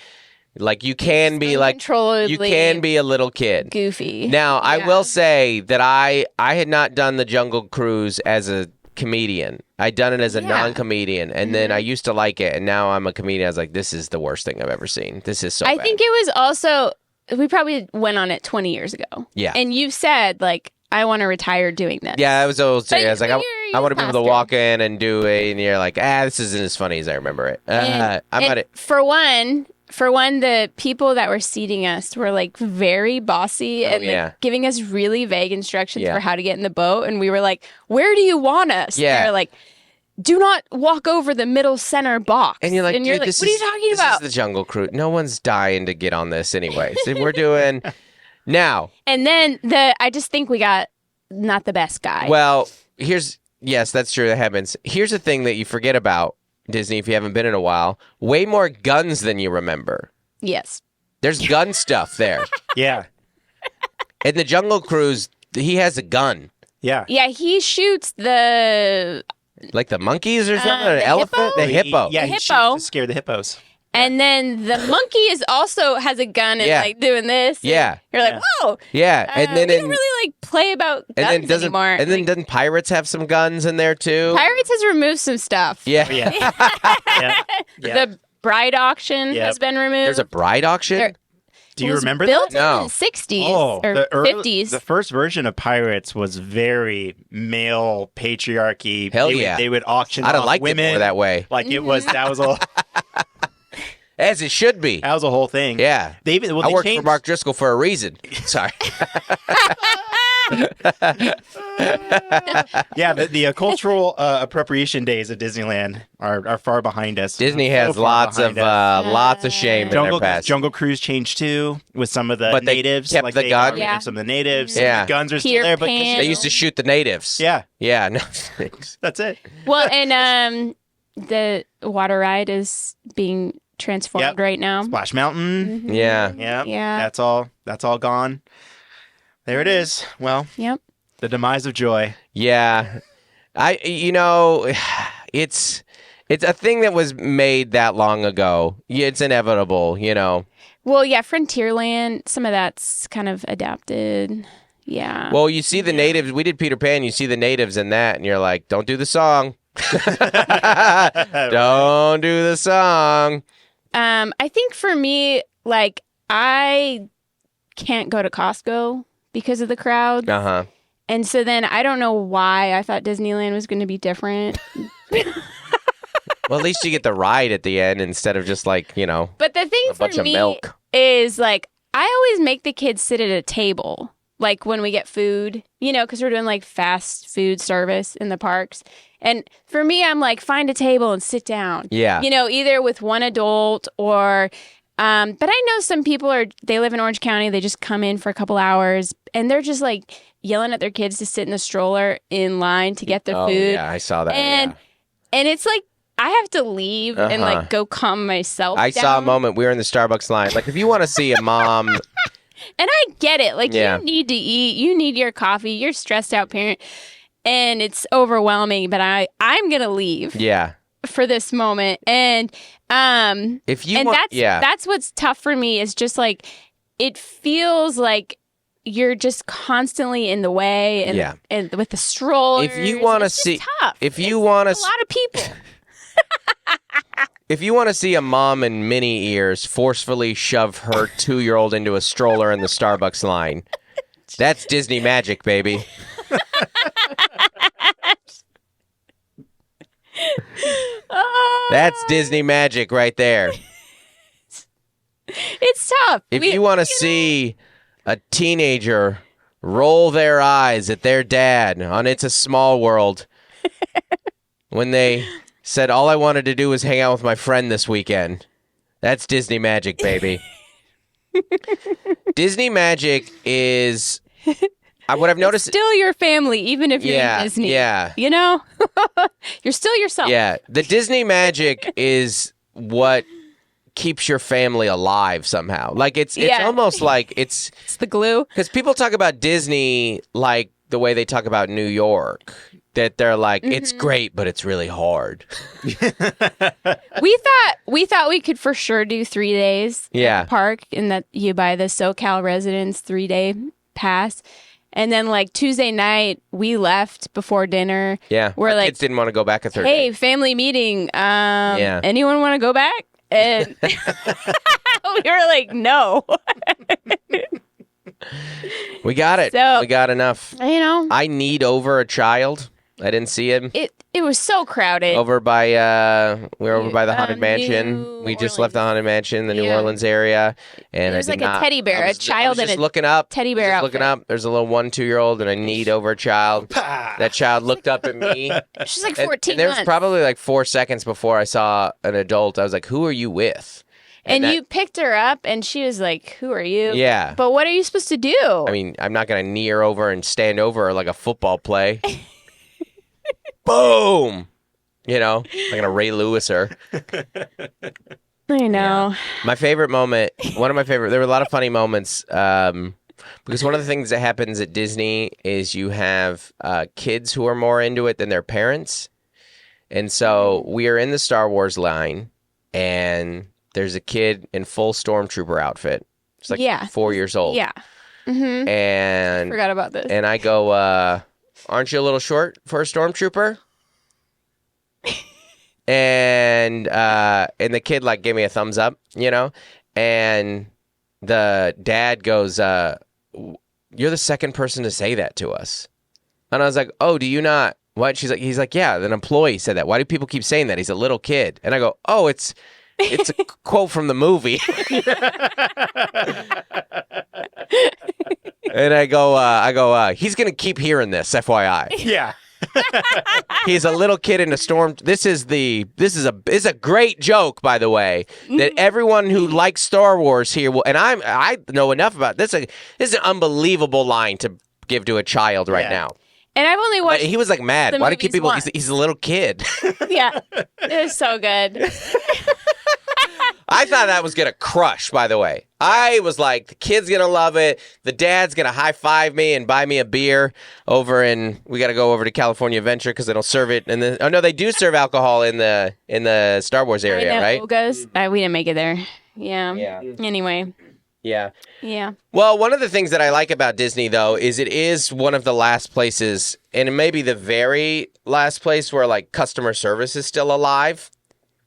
Like you can be like you can be a little kid, goofy. Now I will say that I had not done the Jungle Cruise as a comedian. I'd done it as a non-comedian, and then I used to like it, and now I'm a comedian. I was like, this is the worst thing I've ever seen. This is so bad. I think it was also we probably went on it 20 years ago. Yeah, and you said like I want to retire doing this. Yeah, I was always I was like I want to be able to walk in and do it, and you're like, this isn't as funny as I remember it. For one, for one, the people that were seating us were like very bossy and like, giving us really vague instructions for how to get in the boat. And we were like, where do you want us? Yeah. And they're like, do not walk over the middle center box. And you're like, what are you talking about? This is the Jungle Cruise. No one's dying to get on this anyway. So we're doing now. And then I just think we got not the best guy. Well, yes, that's true. That happens. Here's the thing that you forget about Disney if you haven't been in a while. Way more guns than you remember. Yes. There's gun stuff there. Yeah. In the Jungle Cruise, he has a gun. Yeah. Yeah, he shoots the... Like the monkeys or something? An elephant? The hippo. Yeah, the he hippo. shoots to scare the hippos. And then the monkey also has a gun and like doing this. Yeah. You're like, whoa. Yeah. And then we don't really like play about guns anymore. And then doesn't Pirates have some guns in there too? Pirates has removed some stuff. Yeah. Yeah. The bride auction has been removed. There's a bride auction? Do you remember built that? in the 60s or 50s. The first version of Pirates was very male patriarchy. Hell yeah. They would auction I'd have off liked women it more that way. Like that was a As it should be. That was a whole thing. Yeah. They I worked for Mark Driscoll for a reason. Sorry. Yeah, the cultural appropriation days of Disneyland are far behind us. Disney has lots of shame in their past. Jungle Cruise changed too with some of the natives. They kept the gun. Yeah. Some of the natives. Yeah. The guns are still there, but they used to shoot the natives. Yeah. Yeah. No thanks. That's it. Well, and the water ride is being transformed right now. Splash Mountain. Mm-hmm. Yeah. Yeah. That's all gone. There it is. Well. Yep. The demise of joy. Yeah. It's a thing that was made that long ago. It's inevitable, Well, yeah, Frontierland, some of that's kind of adapted. Yeah. Well, you see the natives. We did Peter Pan. You see the natives in that, and you're like, don't do the song. Don't do the song. I think for me, like, I can't go to Costco because of the crowd. Uh-huh. And so then I don't know why I thought Disneyland was going to be different. Well, at least you get the ride at the end instead of just like, But the thing a bunch of milk. Is like, I always make the kids sit at a table, like when we get food, because we're doing like fast food service in the parks. And for me, I'm like, find a table and sit down. Yeah. Either with one adult or, but I know some people they live in Orange County. They just come in for a couple hours and they're just like yelling at their kids to sit in the stroller in line to get their food. Yeah, I saw that. And it's like, I have to leave and like go calm myself down. I saw a moment. We were in the Starbucks line. Like, if you want to see a mom. And I get it. Like, you need to eat. You need your coffee. You're a stressed out parent. And it's overwhelming. But I'm going to leave. Yeah. For this moment. And that's what's tough for me is just like, it feels like you're just constantly in the way and with the strollers. If you want to see, tough. If you want to, a lot of people. If you want to see a mom in mini ears forcefully shove her 2-year-old into a stroller in the Starbucks line, that's Disney magic, baby. That's Disney magic right there. It's tough. If you want to see a teenager roll their eyes at their dad on It's a Small World when they said, all I wanted to do was hang out with my friend this weekend. That's Disney magic, baby. Disney magic is what I've noticed. It's still your family, even if you're in Disney. Yeah. You're still yourself. Yeah. The Disney magic is what keeps your family alive somehow. Like it's almost like it's the glue. Because people talk about Disney like the way they talk about New York. That they're like, it's great, but it's really hard. We thought we could for sure do 3 days at the park, and that you buy the SoCal residence 3-day pass. And then like Tuesday night, we left before dinner. Yeah, we're kids didn't want to go back a third day. day. Family meeting. Anyone want to go back? And we were like, no. We got it. So, we got enough. I need over a child. I didn't see him. It was so crowded. Over by we were over by the Haunted Mansion. We just left the Haunted Mansion, the New Orleans area, and there's like a teddy bear, a child and a looking up. teddy bear outfit. Looking up. There's a little 1-2-year-old, and I kneed over a child. That child looked up at me. She's like 14 and there was months. probably like 4 seconds before I saw an adult. I was like, "Who are you with?" And you picked her up, and she was like, "Who are you?" Yeah. But what are you supposed to do? I mean, I'm not going to knee her over and stand over her like a football play. Boom! You know, I'm going to Ray Lewis her. I know. Yeah. My favorite moment, there were a lot of funny moments, because one of the things that happens at Disney is you have kids who are more into it than their parents. And so we are in the Star Wars line, and there's a kid in full Stormtrooper outfit. It's like 4 years old. Yeah. Mm-hmm. And forgot about this. And I go, aren't you a little short for a Stormtrooper? and the kid like gave me a thumbs up, you know? And the dad goes, you're the second person to say that to us. And I was like, oh, do you not? What? He's like, yeah, an employee said that. Why do people keep saying that? He's a little kid. And I go, oh, it's a quote from the movie. And I go, he's going to keep hearing this, FYI. Yeah. He's a little kid in a storm. This is a great joke, by the way, that everyone who likes Star Wars here will, and I know enough about this. This is an unbelievable line to give to a child right now. And I've only watched. He was like mad. Why do keep people? He's a little kid. Yeah, it was so good. I thought that was going to crush, by the way. I was like, the kid's going to love it. The dad's going to high-five me and buy me a beer we got to go over to California Adventure because they don't serve it. And then, oh, no, they do serve alcohol in the Star Wars area, right? Woes. We didn't make it there. Yeah. Anyway. Yeah. Yeah. Well, one of the things that I like about Disney, though, is it is one of the last places, and it may be the very last place where, like, customer service is still alive.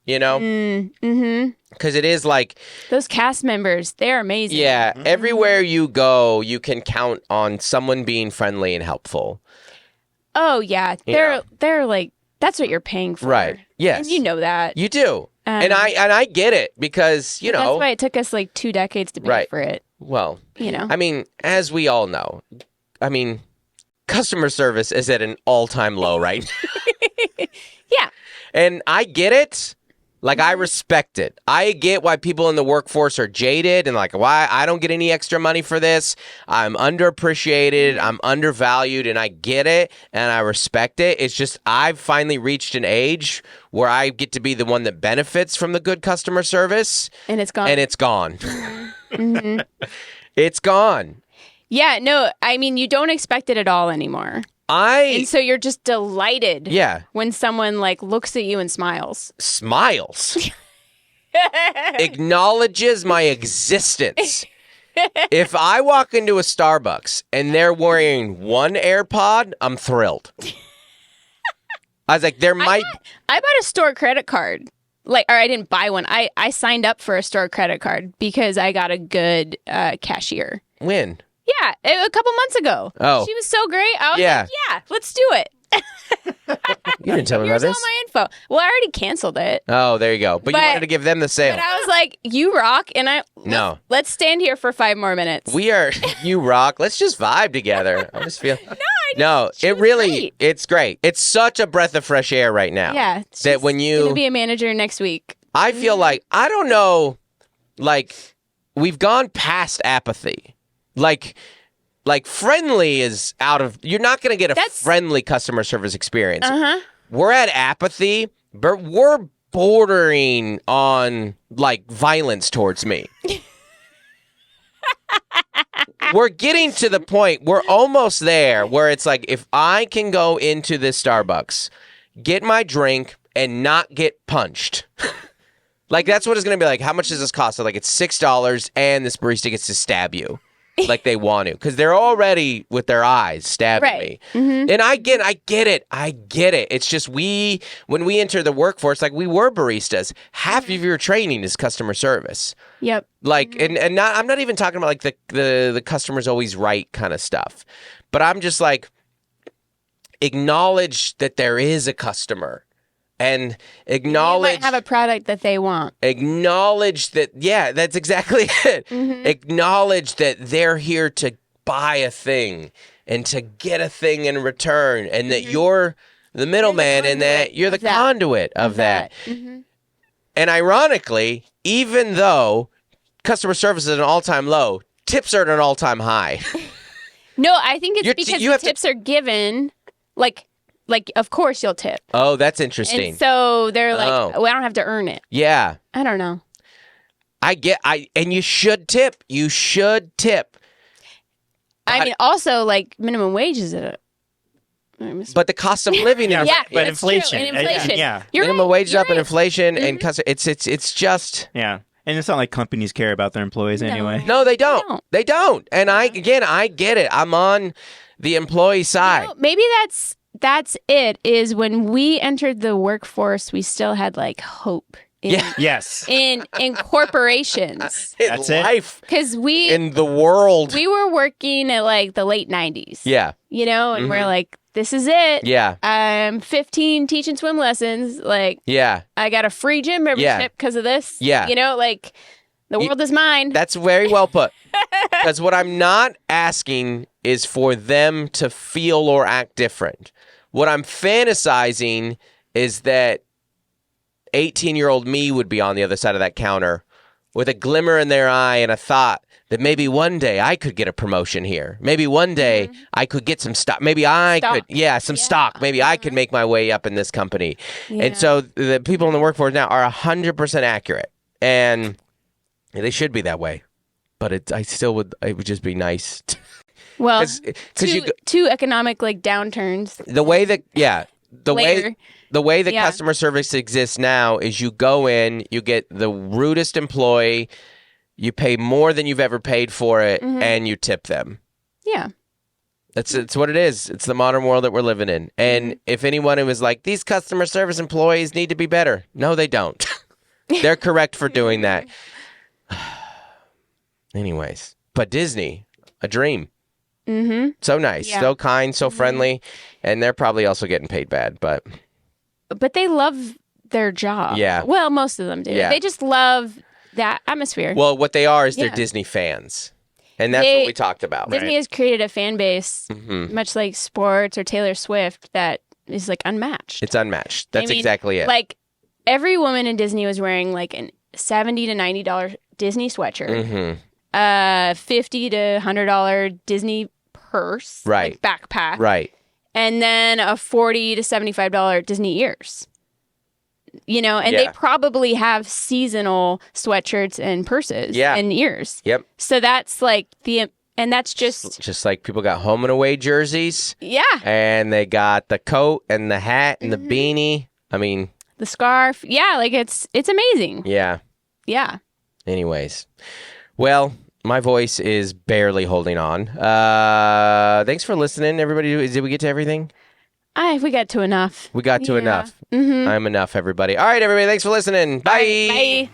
You know? Mm-hmm. Because it is like... Those cast members, they're amazing. Yeah. Everywhere you go, you can count on someone being friendly and helpful. Oh, yeah. They're like... That's what you're paying for. Right. Yes. And you know that. You do. And I get it because, you know... That's why it took us like 2 decades to pay for it. Well, you know. I mean, as we all know, customer service is at an all-time low, right? Yeah. And I get it. Like, I respect it. I get why people in the workforce are jaded and like, why I don't get any extra money for this. I'm underappreciated. I'm undervalued, and I get it, and I respect it. It's just I've finally reached an age where I get to be the one that benefits from the good customer service. And it's gone. And it's gone. Mm-hmm. It's gone. Yeah, no, I mean, you don't expect it at all anymore. And so you're just delighted when someone like looks at you and smiles. Smiles. Acknowledges my existence. If I walk into a Starbucks and they're wearing one AirPod, I'm thrilled. I was like, I bought a store credit card. Or I didn't buy one. I signed up for a store credit card because I got a good cashier. When? Yeah, a couple months ago. Oh. She was so great. I was like, yeah, let's do it. You didn't tell me about this. Here's all my info. Well, I already canceled it. Oh, there you go. But you wanted to give them the sale. But I was like, you rock, and let's stand here for 5 more minutes. You rock. Let's just vibe together. I just feel... Great. It's great. It's such a breath of fresh air right now. Yeah. That when you... going to be a manager next week. I feel like, I don't know, like, we've gone past apathy. Like friendly is out of... You're not going to get a friendly customer service experience. Uh-huh. We're at apathy, but we're bordering on, like, violence towards me. We're getting to the point, we're almost there, where it's like, if I can go into this Starbucks, get my drink, and not get punched... Like, that's what it's going to be like. How much does this cost? So, like, it's $6, and this barista gets to stab you. Like they want to, because they're already with their eyes stabbing me. Mm-hmm. And I get it. It's just when we enter the workforce, like we were baristas, half of your training is customer service. Yep. Like, and not, I'm not even talking about like the customer's always right kind of stuff, but I'm just like, acknowledge that there is a customer. And acknowledge... You might have a product that they want. Acknowledge that... Yeah, that's exactly it. Mm-hmm. Acknowledge that they're here to buy a thing and to get a thing in return. And that you're the middleman and that you're the conduit of that. Mm-hmm. And ironically, even though customer service is at an all-time low, tips are at an all-time high. No, I think it's because the tips are given... Like, of course you'll tip. Oh, that's interesting. And so they're like, well, I don't have to earn it. Yeah. I don't know. And you should tip. You should tip. I mean, also, like, minimum wage is but the cost of living is but inflation. Inflation. Yeah. Minimum wage is up and inflation and it's just... Yeah. And it's not like companies care about their employees anyway. No, they don't. They don't. And I get it. I'm on the employee side. Maybe that's it, is when we entered the workforce, we still had like hope. In corporations. That's life. Because in the world. We were working at like the late 90s. Yeah. And we're like, this is it. Yeah. I'm 15 teaching swim lessons. Like, I got a free gym membership because of this. Yeah. Like, the world is mine. That's very well put. Because what I'm not asking is for them to feel or act different. What I'm fantasizing is that 18-year-old me would be on the other side of that counter with a glimmer in their eye and a thought that maybe one day I could get a promotion here. Maybe one day I could get some stock. Maybe I could, stock. Maybe I could make my way up in this company. Yeah. And so the people in the workforce now are 100% accurate. And they should be that way. But it would just be nice. Well, two economic downturns. The way that customer service exists now is you go in, you get the rudest employee, you pay more than you've ever paid for it, and you tip them. Yeah. It's what it is. It's the modern world that we're living in. And if anyone was like, these customer service employees need to be better. No, they don't. They're correct for doing that. Anyways, but Disney, a dream. Mm-hmm. So nice, so kind, so friendly, and they're probably also getting paid bad, but they love their job. Yeah. Well, most of them do. Yeah. They just love that atmosphere. Well, what they are is they're Disney fans, and that's what we talked about. Disney has created a fan base, much like sports or Taylor Swift, that is unmatched. It's unmatched. That's exactly it. Like every woman in Disney was wearing like an $70 to $90 Disney sweatshirt, $50 to $100 Disney purse, right? Backpack, right? And then a $40 to $75 Disney ears. They probably have seasonal sweatshirts and purses and ears. Yep. So that's and that's just like people got home and away jerseys. Yeah. And they got the coat and the hat and the beanie. I mean, the scarf. Yeah, it's amazing. Yeah. Yeah. Anyways, well, my voice is barely holding on. Thanks for listening, everybody. Did we get to everything? We got to enough. We got to enough. Mm-hmm. I'm enough, everybody. All right, everybody. Thanks for listening. Bye. Bye.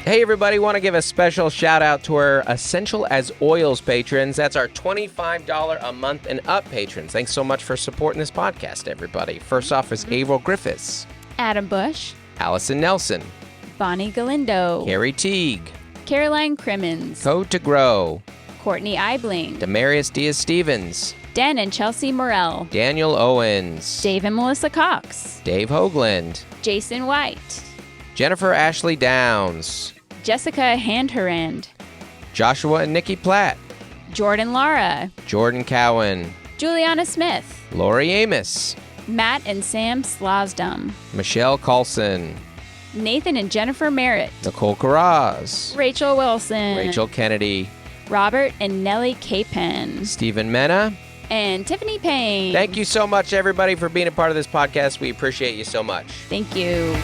Hey, everybody. Want to give a special shout out to our Essential as Oils patrons. That's our $25 a month and up patrons. Thanks so much for supporting this podcast, everybody. First off is Avril Griffiths, Adam Bush, Allison Nelson, Bonnie Galindo, Carrie Teague, Caroline Crimmins, Code to Grow, Courtney Eibling, Demarius Diaz-Stevens, Den and Chelsea Morell, Daniel Owens, Dave and Melissa Cox, Dave Hoagland, Jason White, Jennifer Ashley Downs, Jessica Handherand, Joshua and Nikki Platt, Jordan Lara, Jordan Cowan, Juliana Smith, Lori Amos, Matt and Sam Slosdom, Michelle Carlson, Nathan and Jennifer Merritt, Nicole Carraz, Rachel Wilson, Rachel Kennedy, Robert and Nellie Capen, Stephen Mena, and Tiffany Payne. Thank you so much, everybody, for being a part of this podcast. We appreciate you so much. Thank you.